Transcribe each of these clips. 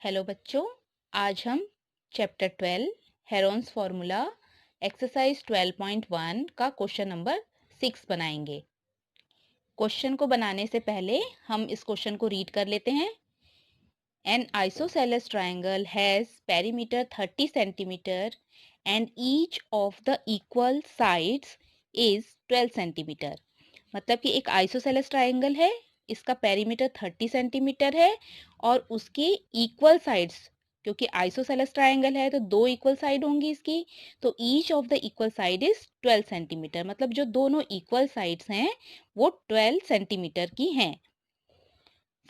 Hello बच्चों, आज हम चैप्टर 12 हेरोन्स फार्मूला एक्सरसाइज 12.1 का क्वेश्चन नंबर 6 बनाएंगे। क्वेश्चन को बनाने से पहले हम इस क्वेश्चन को रीड कर लेते हैं। N isosceles triangle has perimeter 30 centimetre and each of the equal sides is 12 centimetre. मतलब कि एक आइसोसेलेस ट्रायंगल है, इसका पेरीमीटर 30 सेंटीमीटर है और उसकी इक्वल साइड्स, क्योंकि आइसोसेलेस ट्रायंगल है तो दो इक्वल साइड होंगी इसकी, तो each of the equal side is 12 centimetre. मतलब जो दोनों इक्वल साइड्स हैं वो 12 सेंटीमीटर की हैं।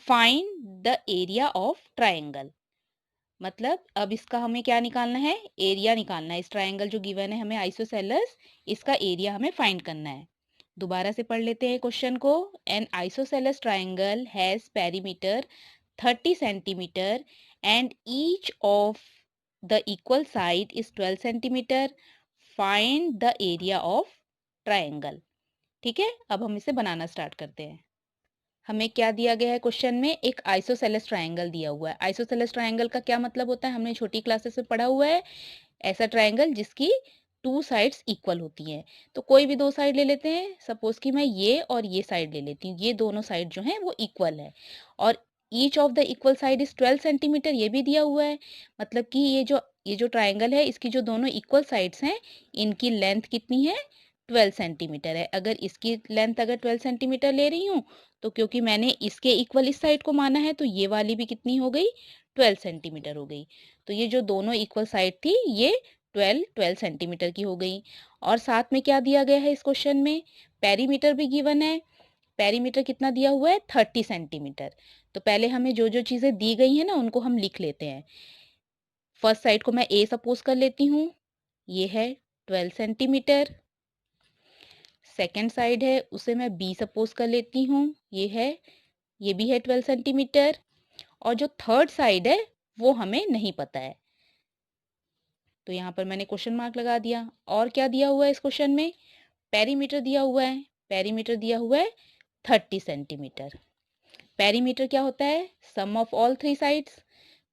Find the area of triangle. मतलब अब इसका हमें क्या निकालना है, एरिया निकालना है। इस ट्रायंगल जो गिवन है हमें आइसोसेलेस, इसका एरिया हमें फाइंड करना है। दोबारा से पढ़ लेते हैं क्वेश्चन को। N isosceles triangle has perimeter 30 centimetre and each of the equal side is 12 centimetre. Find the area of triangle. ठीक है, अब हम इसे बनाना स्टार्ट करते हैं। हमें क्या दिया गया है क्वेश्चन में, एक आइसोसेलेस ट्रायंगल दिया हुआ है। आइसोसेलेस ट्रायंगल का क्या मतलब होता है, हमने छोटी क्लासेस में पढ़ा हुआ है। ऐसा ट्रायंगल जिसकी टू साइड्स इक्वल होती हैं। तो कोई भी दो साइड ले लेते हैं, सपोज कि मैं ये और ये साइड ले लेती हूँ, ये दोनों साइड जो हैं वो इक्वल है और each of the equal side is 12 centimetre, ये भी दिया हुआ है। मतलब कि ये जो ट्रायंगल है, इसकी जो दोनों इक्वल साइड्स हैं, इनकी लेंथ कितनी है, 12 सेंटीमीटर है। अगर इसकी लेंथ अगर 12 सेंटीमीटर ले रही हूँ, तो क्योंकि मैंने इसके इक्वल इस साइड को माना है, तो ये वाली भी कितनी हो गई, 12 सेंटीमीटर हो गई। तो ये जो दोनों इक्वल साइड थी ये 12 सेंटीमीटर की हो गई। और साथ में क्या दिया गया है इस क्वेश्चन में, पेरीमीटर भी गिवन है। पेरीमीटर कितना दिया हुआ है, 30 सेंटीमीटर। तो पहले हमें जो जो चीज़ें दी गई हैं ना, उनको हम लिख लेते हैं। फर्स्ट साइड को मैं ए सपोज कर लेती हूँ, ये है 12 सेंटीमीटर। सेकेंड साइड है, उसे मैं बी सपोज कर लेती हूँ, ये भी है 12 सेंटीमीटर। और जो थर्ड साइड है वो हमें नहीं पता है, तो यहाँ पर मैंने क्वेश्चन मार्क लगा दिया। और क्या दिया हुआ है इस क्वेश्चन में, पेरीमीटर दिया हुआ है। पेरीमीटर दिया हुआ है 30 सेंटीमीटर। पेरीमीटर क्या होता है, सम ऑफ ऑल थ्री साइड्स।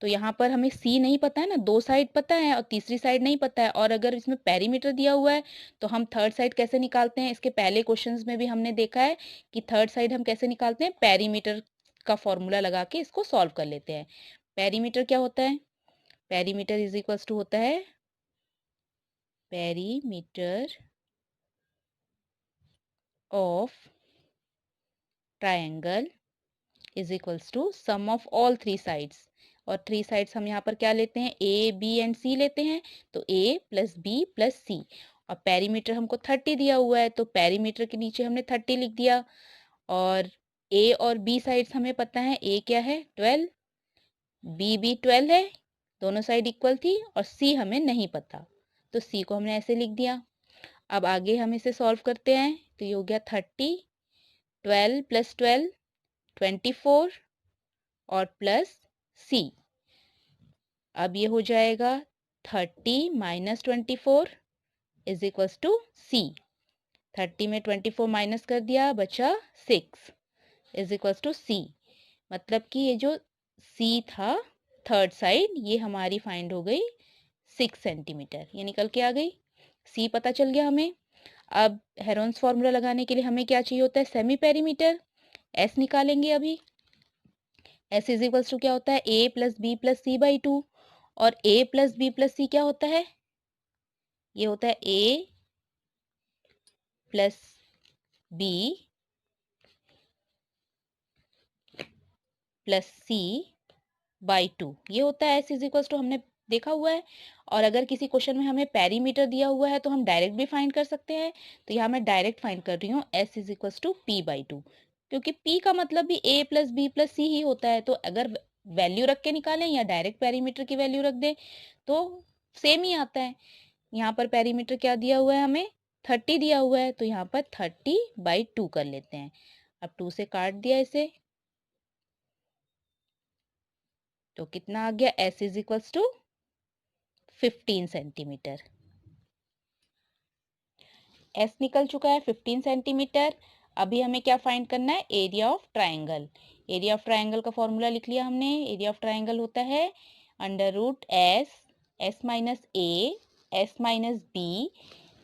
तो यहाँ पर हमें सी नहीं पता है ना, दो साइड पता है और तीसरी साइड नहीं पता है। और अगर इसमें पेरीमीटर दिया हुआ है तो हम थर्ड साइड कैसे निकालते हैं, इसके पहले क्वेश्चंस में भी हमने देखा है कि थर्ड साइड हम कैसे निकालते हैं, पेरीमीटर का फॉर्मूला लगा के इसको सॉल्व कर लेते हैं। पेरीमीटर क्या होता है, पेरीमीटर इज इक्वल्स टू होता है, perimeter of triangle is equals to sum of all three sides. और थ्री साइड्स हम यहाँ पर क्या लेते हैं, ए बी एंड सी लेते हैं, तो ए प्लस बी प्लस सी। और पेरीमीटर हमको 30 दिया हुआ है, तो पेरीमीटर के नीचे हमने 30 लिख दिया। और ए और बी साइड्स हमें पता है, ए क्या है 12, बी भी 12 है, दोनों साइड इक्वल थी। और सी हमें नहीं पता, तो सी को हमने ऐसे लिख दिया। अब आगे हम इसे सॉल्व करते हैं, तो ये हो गया 30, 12 प्लस 12 24 और प्लस सी। अब ये हो जाएगा 30 माइनस 24 इज इक्वल्स टू सी। 30 में 24 माइनस कर दिया, बचा 6 इज इक्वल्स टू सी। मतलब कि ये जो सी था थर्ड साइड, ये हमारी फाइंड हो गई 6 सेंटीमीटर, ये निकल के आ गई। सी पता चल गया हमें। अब हेरोन्स फार्मूला लगाने के लिए हमें क्या चाहिए होता है, सेमी पेरीमीटर। एस निकालेंगे अभी। एस इज इक्वल्स टू क्या होता है, A plus B plus C by 2। और A plus B plus C क्या होता है, ये होता है A plus B plus C by 2, ये होता है एस इज इक्वल्स टू, हमने देखा हुआ है। और अगर किसी क्वेश्चन में हमें पेरीमीटर दिया हुआ है तो हम डायरेक्ट भी फाइंड कर सकते हैं। तो यहाँ मैं डायरेक्ट फाइंड कर रही हूँ, S is equals to P by 2, क्योंकि पी का मतलब भी A plus B plus C ही होता है। तो अगर वैल्यू रख के निकालें या डायरेक्ट पेरीमीटर की वैल्यू रख दें तो सेम ही आता है। यहाँ पर पेरीमीटर क्या दिया हुआ है हमें, 30 दिया हुआ है, तो यहाँ पर 30/2 कर लेते हैं। अब 2 से काट दिया इसे, तो कितना आ गया, S is equals to 15 centimetre. S निकल चुका है 15 सेंटीमीटर। अभी हमें क्या फाइंड करना है, area of triangle. Area of triangle का फॉर्मूला लिख लिया हमने। एरिया ऑफ ट्राइंगल होता है under root S, S minus A, S minus B,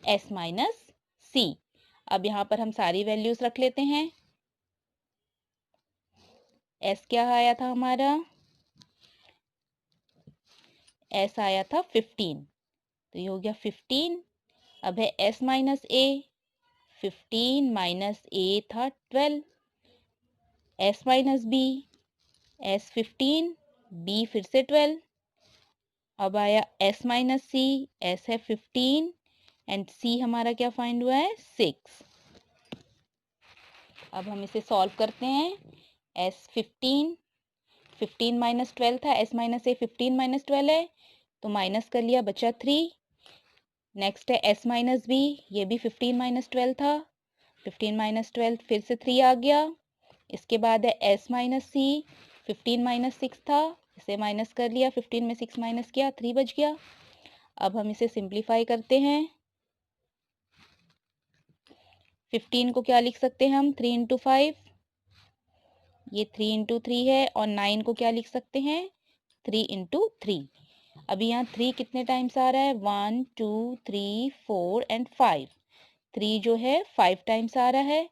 S minus C. अब यहाँ पर हम सारी वैल्यूज रख लेते हैं। एस क्या आया था हमारा, एस आया था 15, तो ये हो गया 15। अब है S minus A, 15 minus A था 12, S minus B, S 15, B फिर से 12। अब आया एस माइनस सी, एस है 15 एंड सी हमारा क्या फाइंड हुआ है, 6। अब हम इसे सॉल्व करते हैं। एस 15 माइनस 12 था, एस माइनस ए 15 माइनस 12 है, तो माइनस कर लिया, बचा 3। नेक्स्ट है एस माइनस बी, ये भी 15 माइनस 12 था, 15 माइनस 12 फिर से 3 आ गया। इसके बाद है एस माइनस सी, 15 माइनस 6 था, इसे माइनस कर लिया, 15 में 6 माइनस किया, 3 बच गया। अब हम इसे सिंप्लीफाई करते हैं। 15 को क्या लिख सकते हैं हम, 3 इंटू 5, ये 3 इंटू 3 है, और 9 को क्या लिख सकते हैं, 3 इंटू 3। अभी यहाँ 3 कितने टाइम्स आ रहा है, 1 2 3 4 एंड 5। 3 जो है 5 टाइम्स आ रहा है,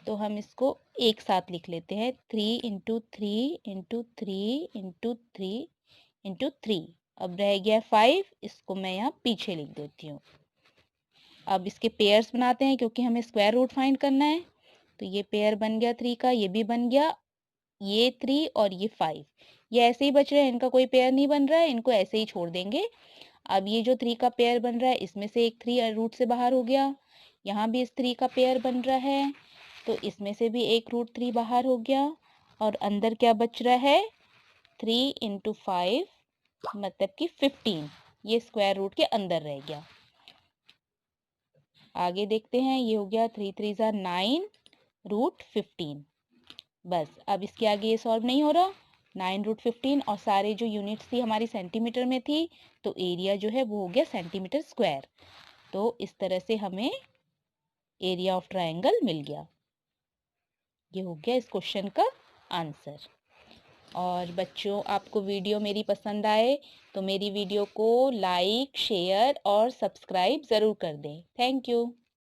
तो हम इसको एक साथ लिख लेते हैं, 3 इंटू 3 इंटू 3 इंटू 3 इंटू 3। अब रह गया 5, इसको मैं यहाँ पीछे लिख देती हूँ। अब इसके पेयर्स बनाते हैं, क्योंकि हमें स्क्वायर रूट फाइंड करना है। तो ये पेयर बन गया 3 का, ये भी बन गया, ये 3 और ये 5, ये ऐसे ही बच रहे हैं, इनका कोई पेयर नहीं बन रहा है, इनको ऐसे ही छोड़ देंगे। अब ये जो 3 का पेयर बन रहा है, इसमें से एक 3 रूट से बाहर हो गया, यहाँ भी इस 3 का पेयर बन रहा है, तो इसमें से भी एक रूट 3 बाहर हो गया, और अंदर क्या बच रहा है, 3 इंटू 5 मतलब कि 15, ये स्क्वायर रूट के अंदर रह गया। आगे देखते हैं, ये हो गया 3 3 ज़ा 9 रूट 15। बस, अब इसके आगे ये सॉल्व नहीं हो रहा। 9 रूट 15 और सारे जो यूनिट्स थी हमारी सेंटीमीटर में थी, तो एरिया जो है वो हो गया सेंटीमीटर स्क्वायर। तो इस तरह से हमें एरिया ऑफ ट्रायंगल मिल गया। ये हो गया इस क्वेश्चन का आंसर। और बच्चों, आपको वीडियो मेरी पसंद आए तो मेरी वीडियो को लाइक, शेयर और सब्सक्राइब ज़रूर कर दें। Thank you.